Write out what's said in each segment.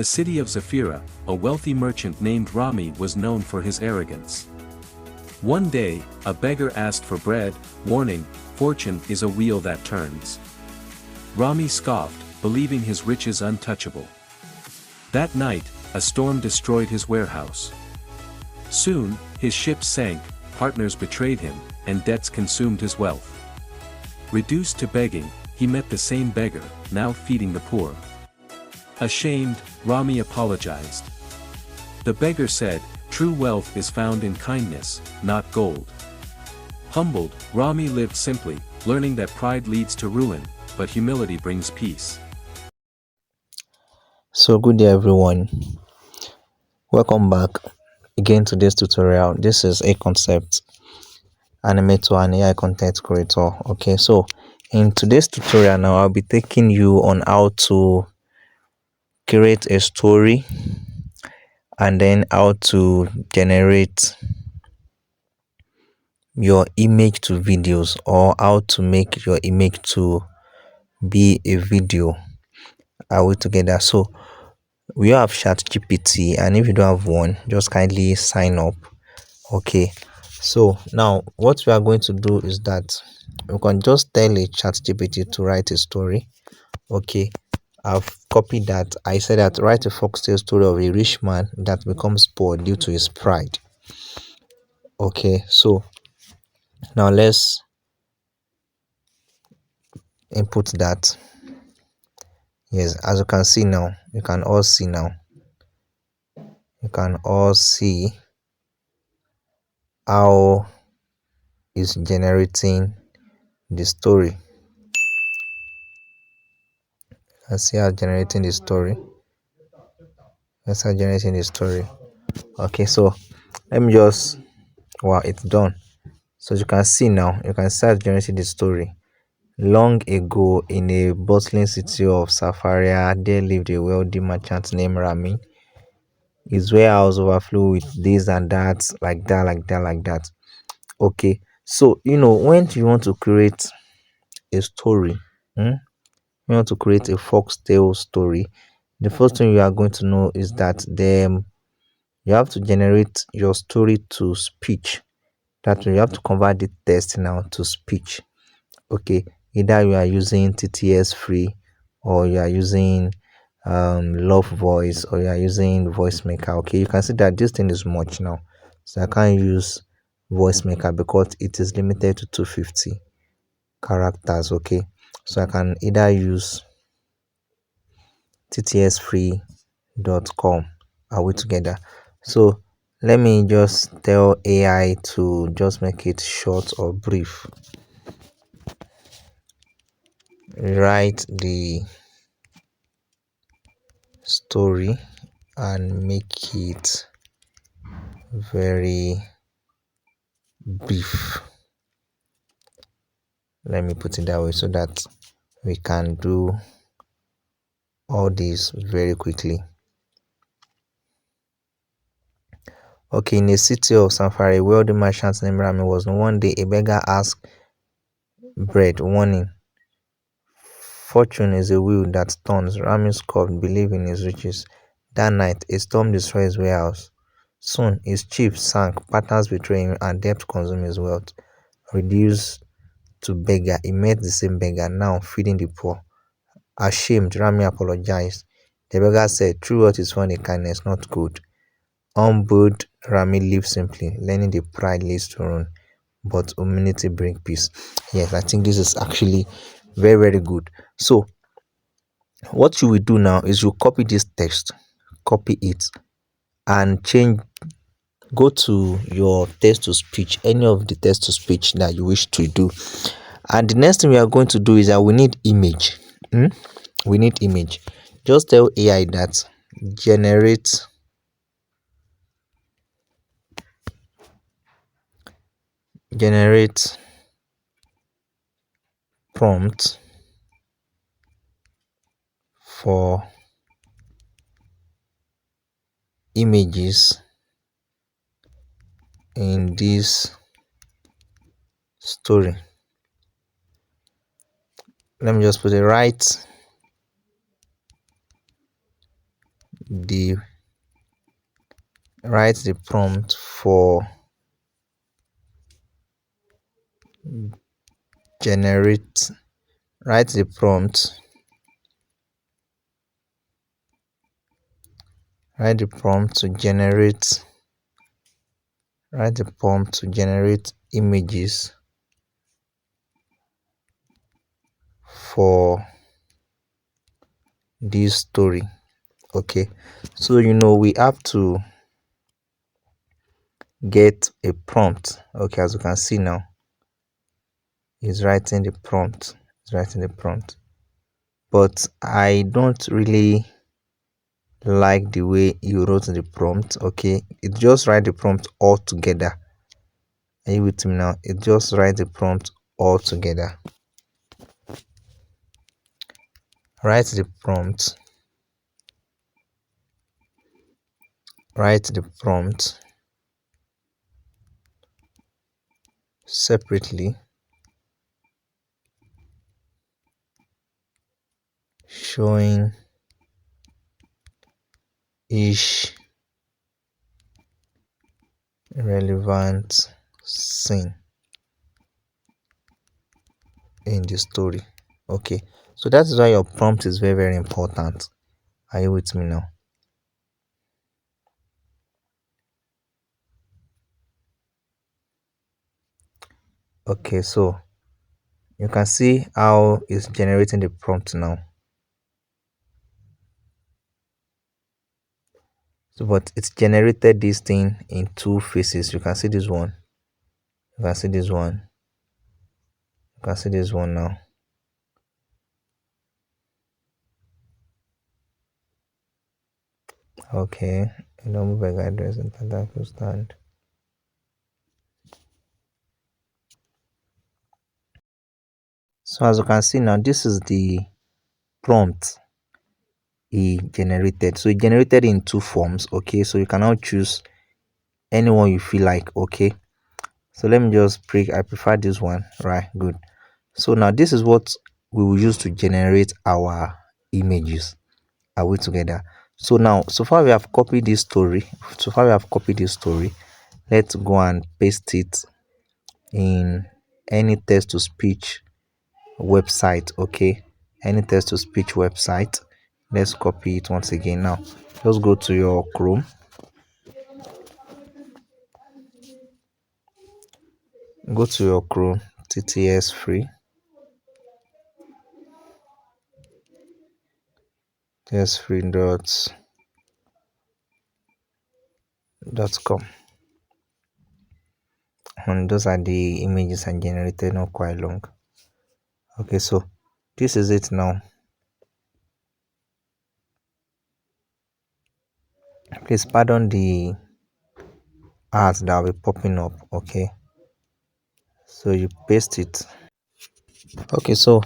city of Zafira, a wealthy merchant named Rami was known for his arrogance. One day, a beggar asked for bread, warning, fortune is a wheel that turns. Rami scoffed, believing his riches untouchable. That night, a storm destroyed his warehouse. Soon, his ship sank, partners betrayed him, and debts consumed his wealth. Reduced to begging, he met the same beggar, now feeding the poor. Ashamed, Rami apologized. The beggar said, "True wealth is found in kindness, not gold." Humbled, Rami lived simply, learning that pride leads to ruin, but humility brings peace. So good day everyone, welcome back again to this tutorial. This is a concept animator and AI content creator. Okay, so in today's tutorial now I'll be taking you on how to create a story and then how to generate your image to videos, or how to make your image to be a video. Are we together? So we have ChatGPT, and if you don't have one, just kindly sign up. Okay, so now what we are going to do is that we can just tell a ChatGPT to write a story. Okay, I've copied that. I said that write a folktale story of a rich man that becomes poor due to his pride. Okay, so now let's input that. Yes, as you can see now, you can all see how it's generating the story. Let's see how generating the story. Okay, so let me just, wow, it's done. So you can see now, you can start generating the story. Long ago, in a bustling city of Safaria, there lived a wealthy merchant named Rami. His warehouse overflowed with this and that, like that, like that, like that. Okay, so when you want to create a story, you want to create a foxtail story, the first thing you are going to know is that you have to generate your story to speech. That way, you have to convert the text now to speech. Okay, either you are using TTS free, or you are using love voice, or you are using voice maker. Okay, you can see that this thing is much now, so I can't use voice maker because it is limited to 250 characters. Okay, so I can either use ttsfree.com. Are we together? So let me just tell AI to just make it short or brief. Write the story and make it very brief. Let me put it that way so that we can do all this very quickly. Okay, in the city of Sanfari, a wealthy merchant named Rami was one day a beggar asked bread, warning, fortune is a wheel that turns. Rami scoffed, believing his riches. That night, a storm destroyed his warehouse. Soon, his chief sank, partners betrayed him, and debt consumed his wealth. Reduced to beggar, he met the same beggar, now feeding the poor. Ashamed, Rami apologized. The beggar said, "True wealth is found in kindness, not gold." Humbled, Rami lived simply, learning the pride leads to ruin, but humility brings peace. Yes, I think this is actually very, very good. So, what you will do now is you copy this text, copy it, and go to your text to speech, any of the text to speech that you wish to do. And the next thing we are going to do is that we need image. We need image. Just tell AI that generate prompt for images in this story. Let me just put it right the write the prompt for generate write the prompt write the prompt to generate images for this story. Okay, so we have to get a prompt. Okay, as you can see now, he's writing the prompt. But I don't really like the way you wrote the prompt. Okay, it just write the prompt all together. Are you with me now? It just write the prompt all together. Write the prompt separately, showing each relevant scene in the story. Okay, so that is why your prompt is very, very important. Are you with me now? Okay, so you can see how it's generating the prompt now. So, but it's generated this thing in two phases. You can see this one. You can see this one. You can see this one now. Okay, normal bag address and contact stand. So as you can see now, this is the prompt he generated. So he generated in two forms. Okay, so you can now choose anyone you feel like. Okay, so let me just I prefer this one. Right, good. So now this is what we will use to generate our images. Are we together? So now, so far we have copied this story. Let's go and paste it in any text to speech website. Okay, any text to speech website. Let's copy it once again. Now just go to your Chrome. Go to your Chrome, TTS free. tsfree.com, and those are the images I generated, not quite long. Okay, so this is it now. Please pardon the ads that will be popping up. Okay, so you paste it. Okay, so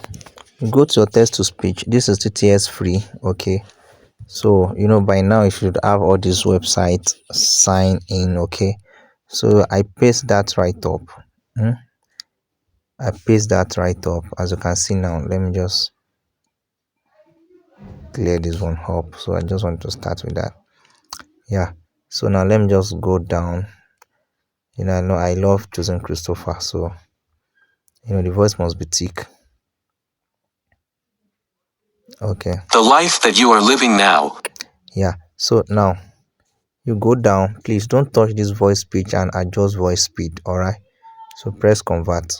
go to your text to speech. This is TTS free. Okay, so by now you should have all these websites sign in. Okay, so I paste that right up. As you can see now. Let me just clear this one up. So I just want to start with that. Yeah, so now let me just go down. I know I love choosing Christopher, so the voice must be thick. Okay, The life that you are living now. Yeah, so now you go down. Please don't touch this voice speech and adjust voice speed. All right, so press convert.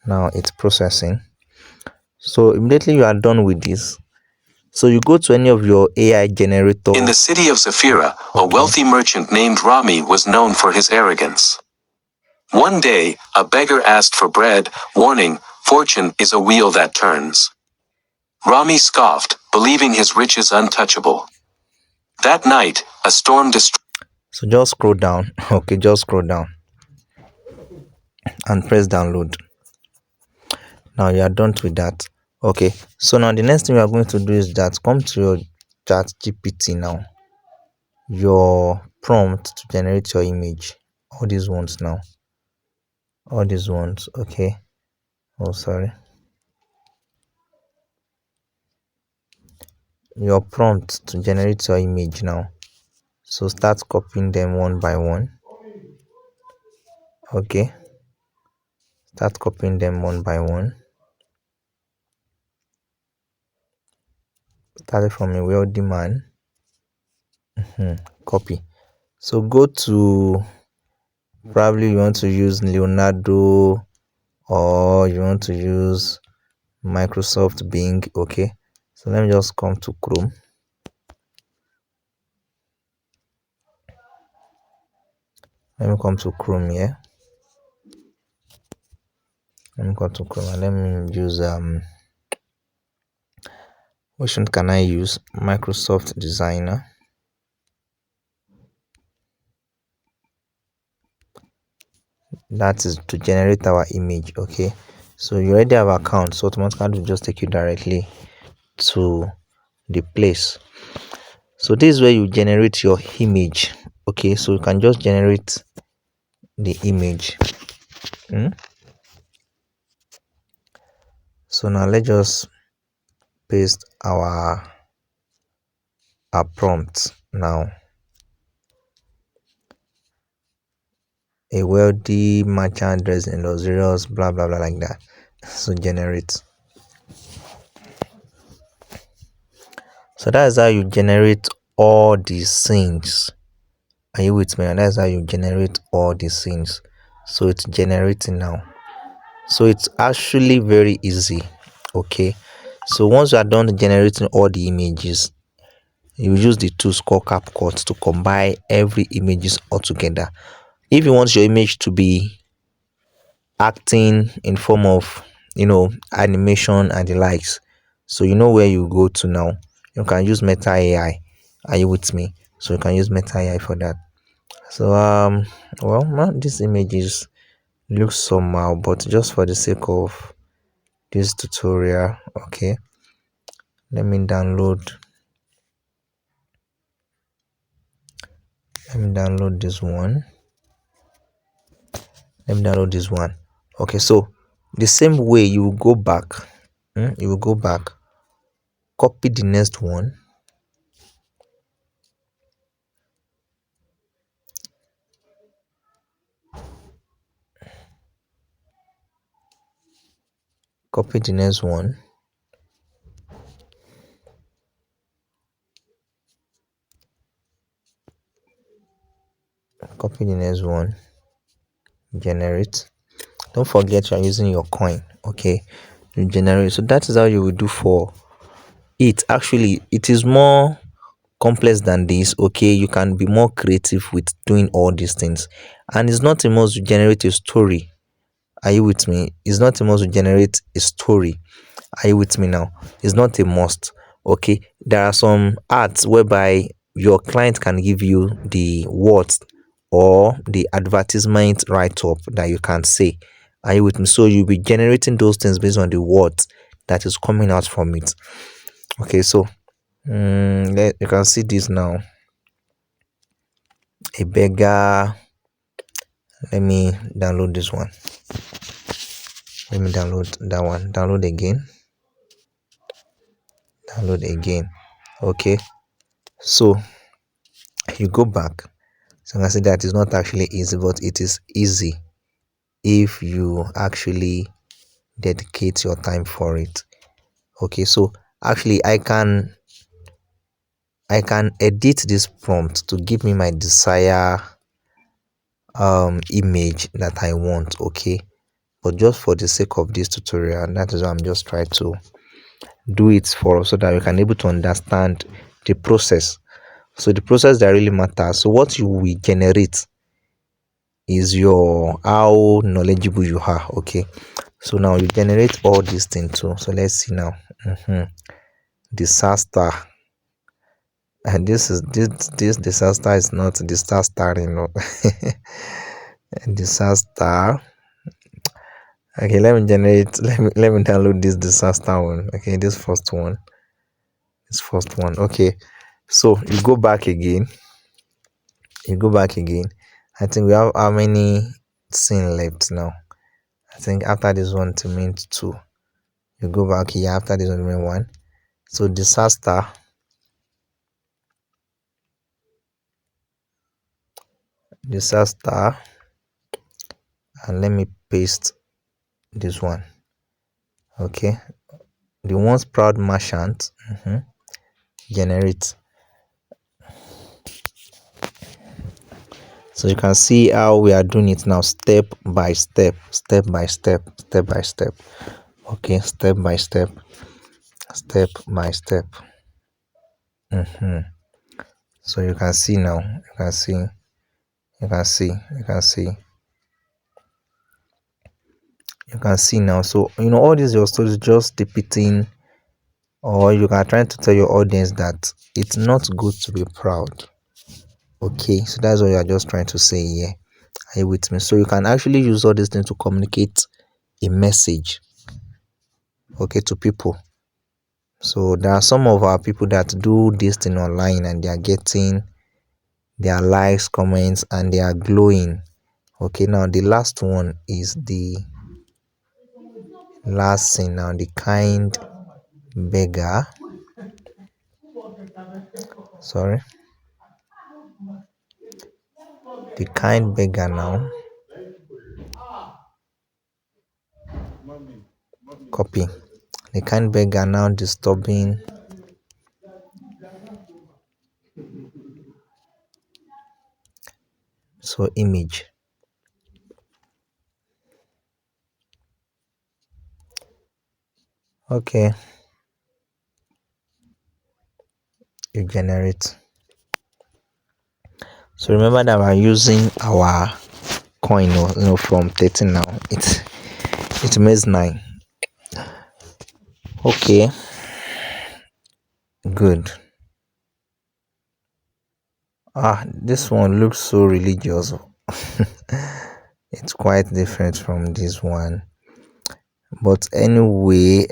Now it's processing. So immediately you are done with this, so you go to any of your AI generator. In the city of Zafira, a wealthy merchant named Rami was known for his arrogance. One day, a beggar asked for bread, warning, fortune is a wheel that turns. Rami scoffed, believing his riches untouchable. That night, a storm destroyed. So just scroll down. Okay, just scroll down and press download. Now you are done with that. Okay, so now the next thing we are going to do is that come to your chat GPT now, your prompt to generate your image, all these ones. Okay, oh sorry. your prompt to generate your image now. So start copying them one by one. Okay, start copying them one by one. Started from a wealthy man. Copy. So go to, probably you want to use Leonardo, or you want to use Microsoft Bing. Okay, so let me just come to Chrome. Let me come to Chrome here. Let me go to Chrome and let me use which one can I use? Microsoft Designer. That is to generate our image. Okay, so you already have an account, so automatically will just take you directly to the place. So this is where you generate your image. Okay, so you can just generate the image. So now let's just paste our prompt now. A wealthy merchant dressed in luxurious, blah blah blah, like that. So generate. So that's how you generate all these scenes. Are you with me? And that's how you generate all these scenes. So it's generating now. So it's actually very easy. Okay, so once you are done generating all the images, you use the tools called CAPCUT to combine every images all together. If you want your image to be acting in form of, animation and the likes, so you know where you go to now. You can use Meta AI. Are you with me? So you can use Meta AI for that. So well, man, this images looks somehow, but just for the sake of this tutorial, okay, let me download this one. Okay, so the same way you will go back, copy the next one, copy the next one, generate. Don't forget you are using your coin. Okay, you generate. So that is how you will do for it. Actually, it is more complex than this. Okay, you can be more creative with doing all these things, and it's not a must to generate a story. Are you with me? It's not a must to generate a story. Are you with me now? It's not a must. Okay, there are some ads whereby your client can give you the words or the advertisement write-up that you can say. Are you with me? So you'll be generating those things based on the words that is coming out from it. Okay, so you can see this now. A beggar. Let me download this one. Let me download that one. Download again. Okay, so you go back. So I can see that it's not actually easy, but it is easy if you actually dedicate your time for it. Okay, so actually I can edit this prompt to give me my desired image that I want. Okay, but just for the sake of this tutorial, and that is why I'm just trying to do it for us so that we can able to understand the process. So the process that really matters. So what you will generate is your how knowledgeable you are. Okay, so now you generate all these things too. So let's see now. Disaster, and this disaster is not disaster, disaster. Okay, let me generate, let me download this disaster one. Okay, this first one. Okay, so you go back again. I think we have how many scene left now? I think after this one to mean 2. You go back here after this one remain 1. So disaster. disaster, and let me paste this one. Okay, the once proud merchant. Generate. So you can see how we are doing it now, step by step, step by step, step by step. Okay, step by step, step by step. So you can see now, you can see, you can see, you can see, you can see now. So all these your stories just depicting, or you are trying to tell your audience that it's not good to be proud. Okay, so that's what you are just trying to say here. Are you with me? So you can actually use all these things to communicate a message, okay, to people. So there are some of our people that do this thing online and they are getting their likes, comments, and they are glowing. Okay, now the last one is the last thing now, the kind beggar. Sorry, the kind beggar now. Copy. The kind beggar now disturbing. So image. Okay, you generate. So remember that we're using our coin, from 13 now. It makes 9. Okay, good. This one looks so religious. It's quite different from this one. But anyway,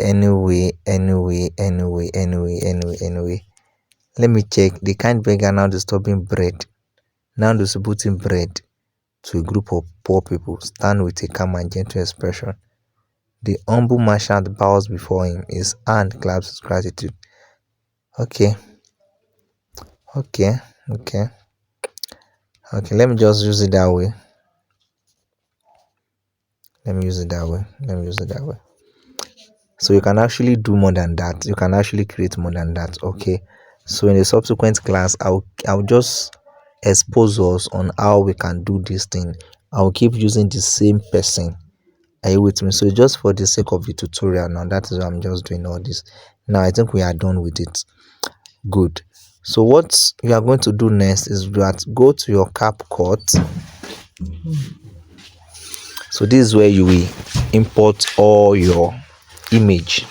let me check. The kind beggar now disturbing bread. Now distributing bread to a group of poor people. Stand with a calm and gentle expression. The humble merchant bows before him. His hand claps his gratitude. Okay. Let me just use it that way. So you can actually do more than that. You can actually create more than that. Okay. So in a subsequent class, I'll just expose us on how we can do this thing. I'll keep using the same person. Are you with me? So just for the sake of the tutorial now, that is why I'm just doing all this. Now I think we are done with it. Good. So what you are going to do next is that go to your CAPCUT. So this is where you will import all your image.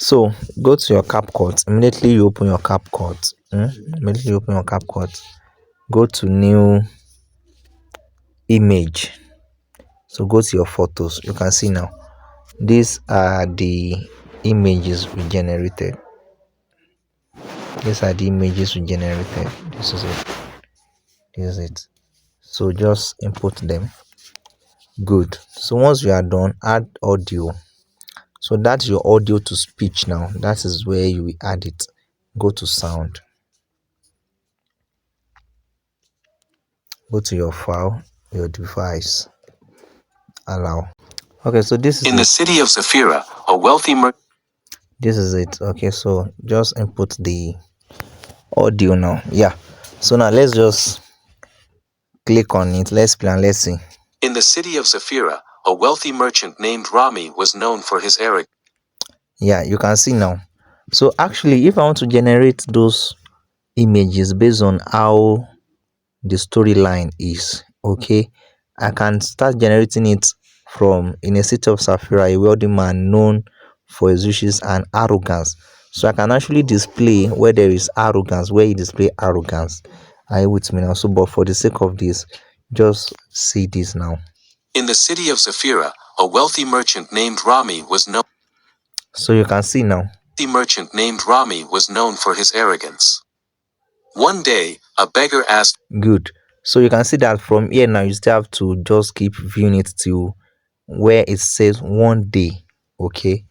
So go to your CAPCUT. Immediately you open your CAPCUT. Go to new image. So go to your photos. You can see now. These are the images we generated. This is it. So just input them. Good. So once you are done, add audio. So that's your audio to speech now. That is where you will add it. Go to sound. Go to your file, your device. Allow. Okay, so this is In the city of Zafira, a wealthy this is it. Okay, so just input the audio now. Yeah. So now let's just click on it. Let's play and let's see. In the city of Zafira, a wealthy merchant named Rami was known for his arrogance. Yeah, you can see now. So actually, if I want to generate those images based on how the storyline is, okay, I can start generating it from in a city of Safira, a wealthy man known for his riches and arrogance. So I can actually display where there is arrogance, where he display arrogance. Are you with me now? So but for the sake of this, just see this now. In the city of Zafira, a wealthy merchant named Rami was known. So you can see now. The merchant named Rami was known for his arrogance. One day, a beggar asked. Good. So you can see that from here now, you still have to just keep viewing it till where it says one day. Okay.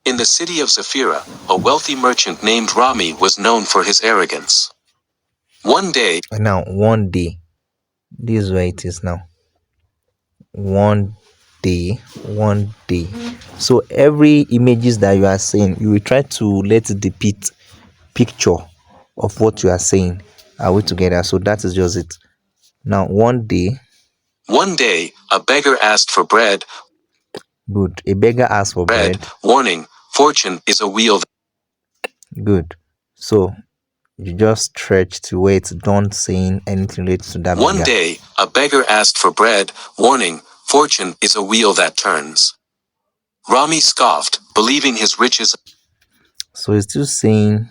In the city of Zafira, a wealthy merchant named Rami was known for his arrogance. One day. Now, one day. This is where it is now. One day, one day. So every images that you are saying, you will try to let it depict picture of what you are saying. Are we together? So that is just it. Now, one day. One day, a beggar asked for bread. Good. A beggar asked for bread. Warning, fortune is a wheel. Good. So you just stretch to where it's done saying anything related to that beggar. One day, a beggar asked for bread. Warning, fortune is a wheel that turns. Rami scoffed, believing his riches. So it's still saying,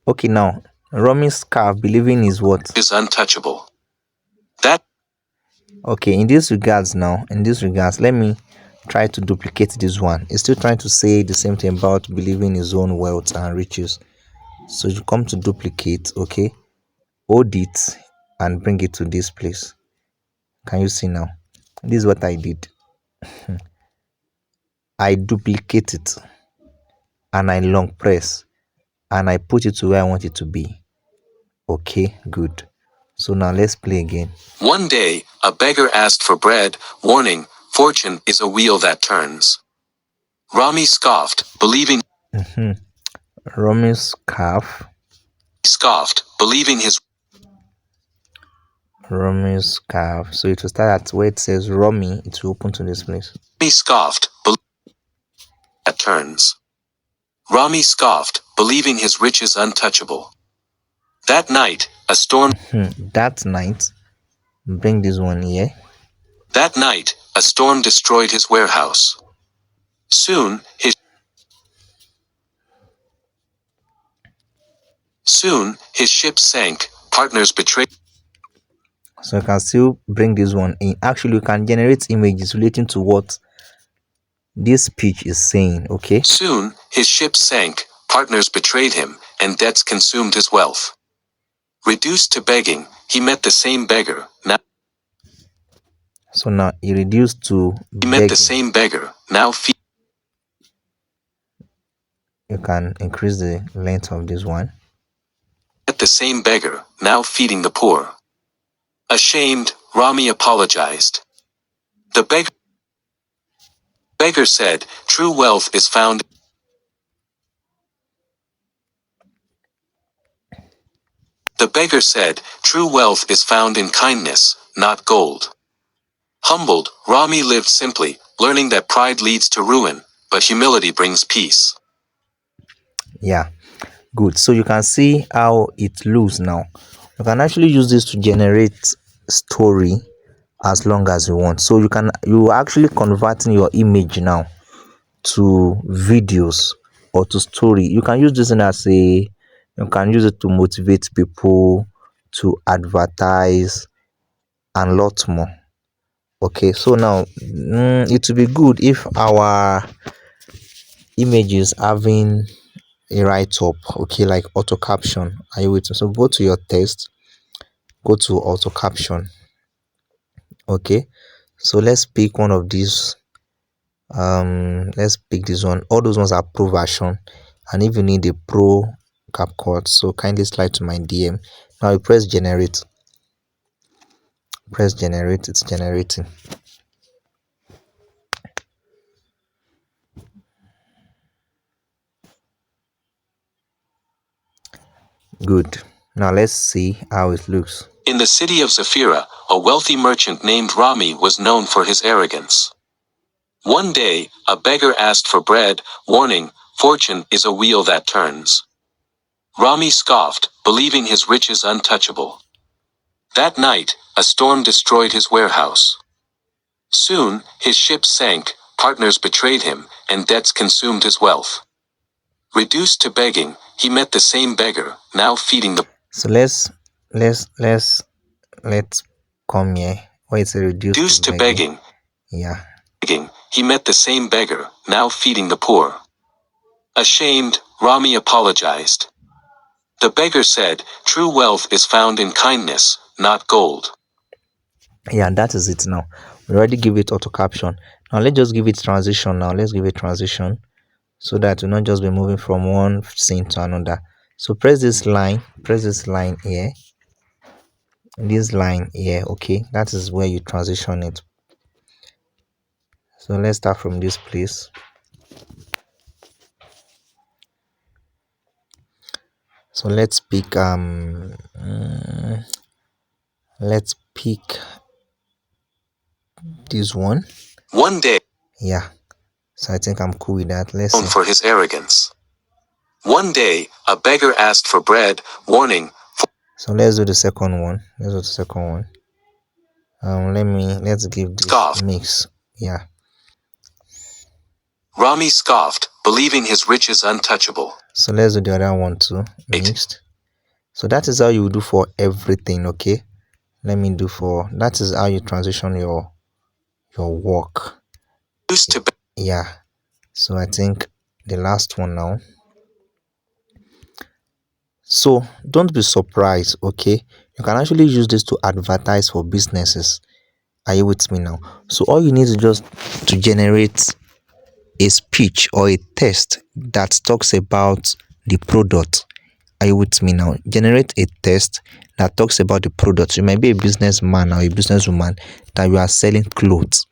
okay, now Rami scoffed, believing his what? Is untouchable. That. Okay, in this regards, let me try to duplicate this one. It's still trying to say the same thing about believing his own wealth and riches. So you come to duplicate, okay, hold it and bring it to this place. Can you see now? This is what I did. I duplicate it and I long press and I put it to where I want it to be. Okay, good. So now let's play again. One day, a beggar asked for bread. Warning, fortune is a wheel that turns. Rami scoffed, believing. Rami scoffed, believing his. Rami scarf. So it will start at where it says Rami. It will open to this place. Rami scoffed, that turns. Rami scoffed, believing his riches untouchable. That night, a storm. That night, bring this one here. That night, a storm destroyed his warehouse. Soon, his ship sank. Partners betrayed. So you can still bring this one in. Actually, you can generate images relating to what this speech is saying, okay? Soon, his ship sank. Partners betrayed him, and debts consumed his wealth. Reduced to begging, he met the same beggar. So now he reduced to begging. He met the same beggar. Now you can increase the length of this one. Met the same beggar, now feeding the poor. Ashamed, Rami apologized. The beggar said, true wealth is found. The beggar said, true wealth is found in kindness, not gold. Humbled, Rami lived simply, learning that pride leads to ruin, but humility brings peace. Yeah, good. So you can see how it looks now. You can actually use this to generate story as long as you want. So you actually converting your image now to videos or to story. You can use this you can use it to motivate people, to advertise, and lot more. Okay, so now it will be good if our images having a write-up, okay, like auto caption. Are you with me? So go to your text, go to auto caption. Okay, so let's pick one of these. Let's pick this one. All those ones are pro version, and if you need a pro CAPCUT, so kindly slide to my DM. Now you press generate. Press generate. It's generating. Good. Now let's see how it looks. In the city of Zafira, a wealthy merchant named Rami was known for his arrogance. One day, a beggar asked for bread. Warning, fortune is a wheel that turns. Rami scoffed, believing his riches untouchable. That night, a storm destroyed his warehouse. Soon, his ship sank, partners betrayed him, and debts consumed his wealth. Reduced to begging, he met the same beggar, now feeding the. So let's come here. Why it's reduced to begging. Yeah. He met the same beggar, now feeding the poor. Ashamed, Rami apologized. The beggar said, true wealth is found in kindness, not gold. Yeah, that is it now. We already give it auto caption. Now let's just give it transition now. Let's give it transition so that we'll not just be moving from one scene to another. So press this line here, this line here. Okay, that is where you transition it. So let's start from this place. So let's pick this one. One day. Yeah. So I think I'm cool with that. Let's see. For his arrogance. One day, a beggar asked for bread, warning. So let's do the second one. Let's give this scoffed. Mix. Yeah. Rami scoffed, believing his riches untouchable. So let's do the other one too. Mixed. So that is how you do for everything, okay? That is how you transition your work. Used to be. Yeah. So I think the last one now. So don't be surprised, okay? You can actually use this to advertise for businesses. Are you with me now? So all you need is just to generate a speech or a text that talks about the product. Are you with me now? Generate a text that talks about the product. You might be a businessman or a businesswoman that you are selling clothes.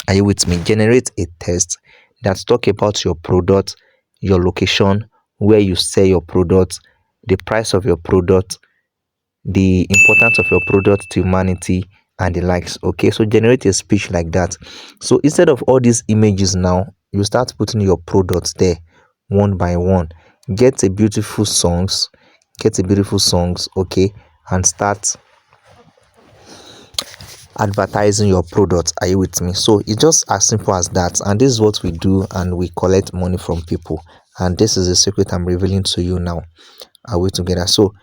Are you with me? Generate a text that talk about your product, your location, where you sell your product, the price of your product, the importance of your product to humanity, and the likes. Okay, so generate a speech like that. So instead of all these images now, you start putting your products there one by one. Get a beautiful songs, okay, and start advertising your product. Are you with me? So it's just as simple as that, and this is what we do, and we collect money from people, and this is a secret I'm revealing to you now. Are we together? So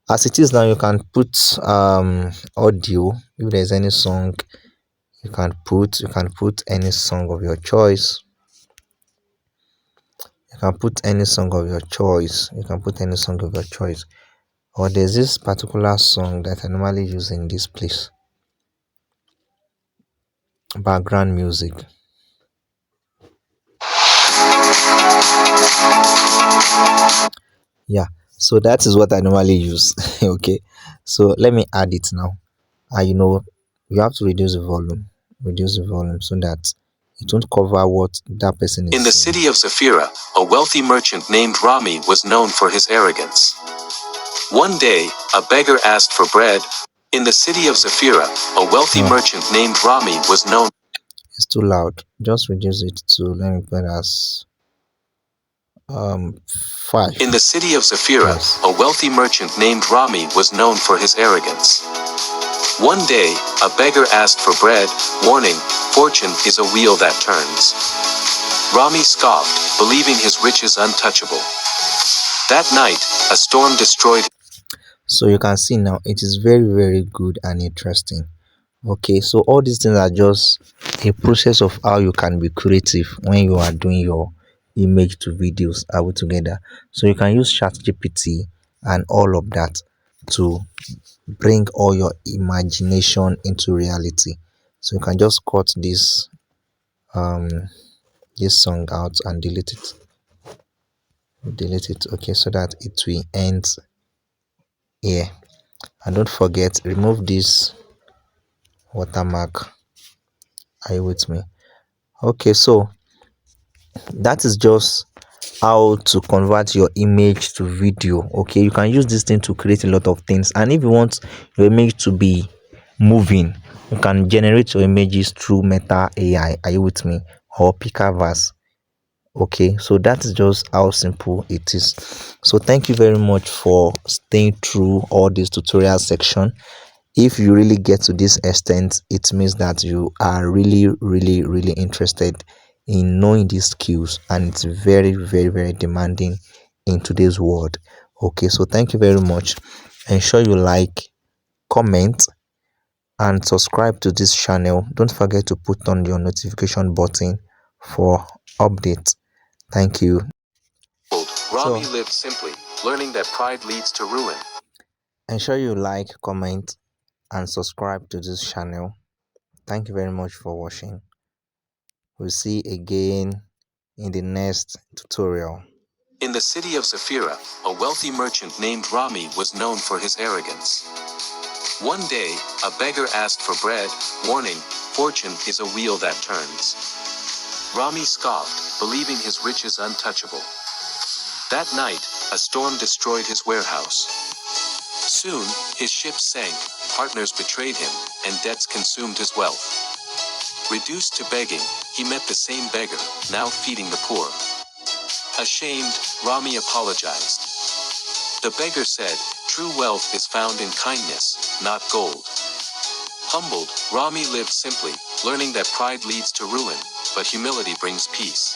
as it is now, you can put audio. If there's any song, you can put any song of your choice. Or there's this particular song that I normally use in this place. Background music. Yeah, so that is what I normally use. Okay, so let me add it now. You have to reduce the volume so that it won't cover what that person is. In the city of Zafira, a wealthy merchant named Rami was known for his arrogance. One day, a beggar asked for bread. In the city of Zafira, a wealthy merchant named Rami was known. It's too loud. Just reduce it to, let me put it as 5. In the city of Zafira, yes, a wealthy merchant named Rami was known for his arrogance. One day, a beggar asked for bread, warning, fortune is a wheel that turns. Rami scoffed, believing his riches untouchable. That night, a storm destroyed. So you can see now, it is very, very good and interesting. Okay, so all these things are just a process of how you can be creative when you are doing your image to videos together. So you can use ChatGPT and all of that to bring all your imagination into reality. So you can just cut um this song out and delete it, okay, so that it will end here. And don't forget, remove this watermark. Are you with me? Okay, so that is just how to convert your image to video. Okay, you can use this thing to create a lot of things, and if you want your image to be moving, you can generate your images through Meta AI. Are you with me? Or Picverse. Okay, so that is just how simple it is. So thank you very much for staying through all this tutorial section. If you really get to this extent, it means that you are really, really, really interested in knowing these skills, and it's very, very, very demanding in today's world. Okay, so thank you very much. Ensure you like, comment, and subscribe to this channel. Don't forget to put on your notification button for updates. Thank you. Rami lived simply, learning that pride leads to ruin. Ensure you like, comment, and subscribe to this channel. Thank you very much for watching. We'll see again in the next tutorial. In the city of Zafira, a wealthy merchant named Rami was known for his arrogance. One day, a beggar asked for bread, warning, "Fortune is a wheel that turns." Rami scoffed, believing his riches untouchable. That night, a storm destroyed his warehouse. Soon, his ship sank, partners betrayed him, and debts consumed his wealth. Reduced to begging, he met the same beggar, now feeding the poor. Ashamed, Rami apologized. The beggar said, "True wealth is found in kindness, not gold." Humbled, Rami lived simply, learning that pride leads to ruin, but humility brings peace.